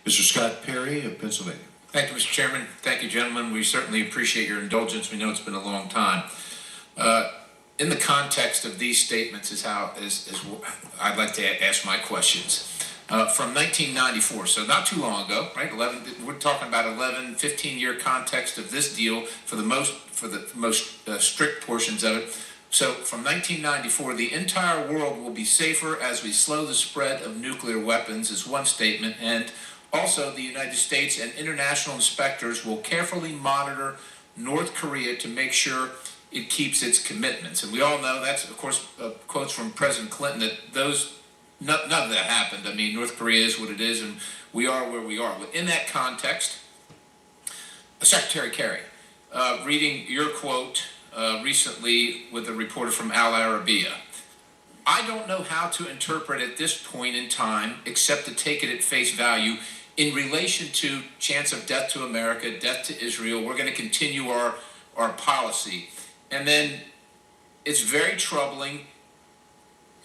Mr. Scott Perry of Pennsylvania. Thank you, Mr. Chairman. Thank you, gentlemen. We certainly appreciate your indulgence. We know it's been a long time. In the context of these statements is I'd like to ask my questions. From 1994, so not too long ago, right? We're talking about 15-year context of this deal for the most strict portions of it. So from 1994, the entire world will be safer as we slow the spread of nuclear weapons is one statement, and also the United States and international inspectors will carefully monitor North Korea to make sure it keeps its commitments. And we all know that's, of course, quotes from President Clinton that none of that happened. I mean, North Korea is what it is, and we are where we are. But in that context, Secretary Kerry, reading your quote recently with a reporter from Al Arabiya, I don't know how to interpret at this point in time except to take it at face value in relation to chance of death to America, death to Israel. We're going to continue our policy. And then it's very troubling,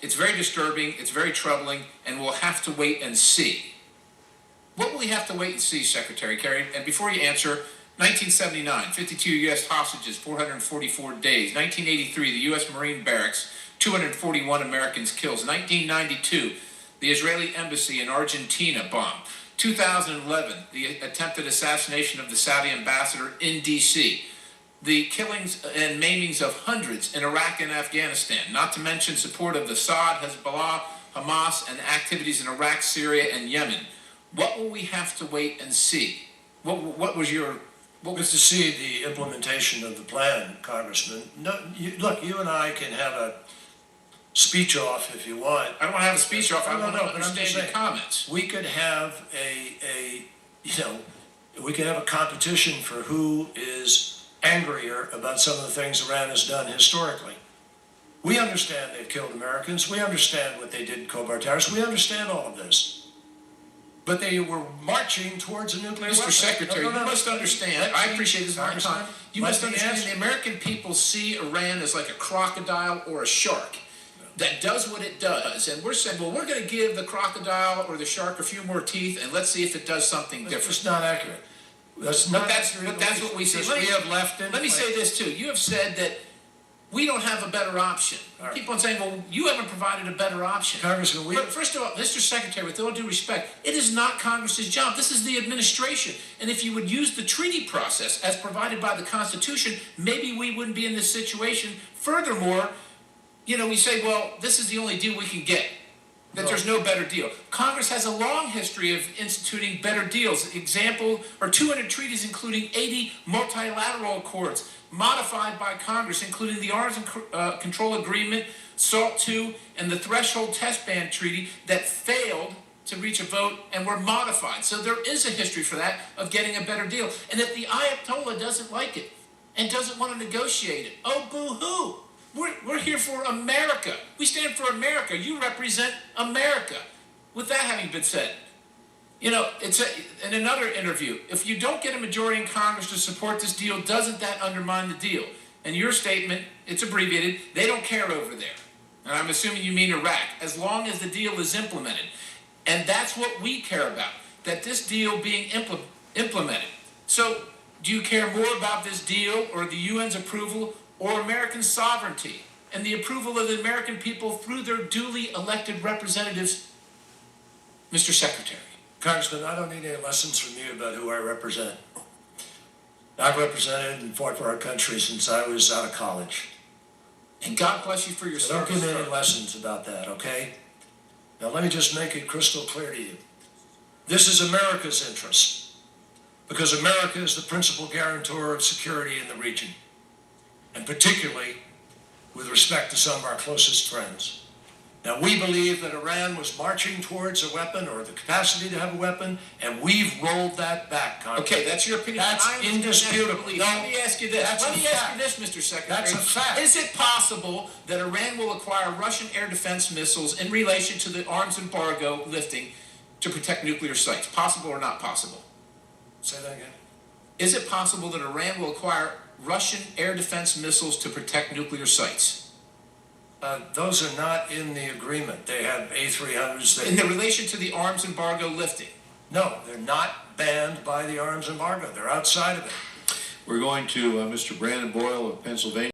it's very disturbing, it's very troubling, and we'll have to wait and see. What will we have to wait and see, Secretary Kerry? And before you answer, 1979, 52 U.S. hostages, 444 days. 1983, the U.S. Marine Barracks, 241 Americans killed. 1992, the Israeli embassy in Argentina bombed. 2011, the attempted assassination of the Saudi ambassador in D.C., the killings and maimings of hundreds in Iraq and Afghanistan, not to mention support of the Assad, Hezbollah, Hamas, and activities in Iraq, Syria, and Yemen. What will we have to wait and see? What was your... What was to see the implementation of the plan, Congressman? No, look, you and I can have a speech off if you want. I don't want to have a speech off. I want to but I'm just understand your saying, comments. We could have we could have a competition for who is angrier about some of the things Iran has done historically. We understand they've killed Americans. We understand what they did in Khobar terrorists. We understand all of this. But they were marching towards a nuclear weapon. Mr. Secretary, you must understand, I appreciate this very time, you must understand the American people see Iran as like a crocodile or a shark that does what it does. And we're saying, well, we're going to give the crocodile or the shark a few more teeth and let's see if it does something different. That's not accurate. That's what we see. Let me say this too. You have said that we don't have a better option. Right. Keep on saying, well, you haven't provided a better option. Congressman, but first of all, Mr. Secretary, with all due respect, it is not Congress's job. This is the administration. And if you would use the treaty process as provided by the Constitution, maybe we wouldn't be in this situation. Furthermore, we say, well, this is the only deal we can get. That there's no better deal. Congress has a long history of instituting better deals. Example are 200 treaties, including 80 multilateral accords modified by Congress, including the Arms Control Agreement, SALT II, and the Threshold Test Ban Treaty that failed to reach a vote and were modified. So there is a history for that of getting a better deal. And if the Ayatollah doesn't like it and doesn't want to negotiate it, oh, boo-hoo. We're here for America. We stand for America. You represent America. With that having been said, in another interview, if you don't get a majority in Congress to support this deal, doesn't that undermine the deal? And your statement, it's abbreviated, they don't care over there. And I'm assuming you mean Iraq, as long as the deal is implemented. And that's what we care about, that this deal being implemented. So do you care more about this deal or the UN's approval or American sovereignty and the approval of the American people through their duly elected representatives, Mr. Secretary? Congressman, I don't need any lessons from you about who I represent. I've represented and fought for our country since I was out of college. And God bless you for your service. Don't give me any lessons about that, okay? Now let me just make it crystal clear to you. This is America's interest, because America is the principal guarantor of security in the region, and particularly with respect to some of our closest friends. Now, we believe that Iran was marching towards a weapon or the capacity to have a weapon, and we've rolled that back, Congress. Okay, that's your opinion. That's indisputable. No, let me ask you this. Let me ask you this, Mr. Secretary. That's a fact. Is it possible that Iran will acquire Russian air defense missiles in relation to the arms embargo lifting to protect nuclear sites? Possible or not possible? Say that again. Is it possible that Iran will acquire Russian air defense missiles to protect nuclear sites? Those are not in the agreement. They have A-300s. In the relation to the arms embargo lifting? No, they're not banned by the arms embargo. They're outside of it. We're going to Mr. Brandon Boyle of Pennsylvania.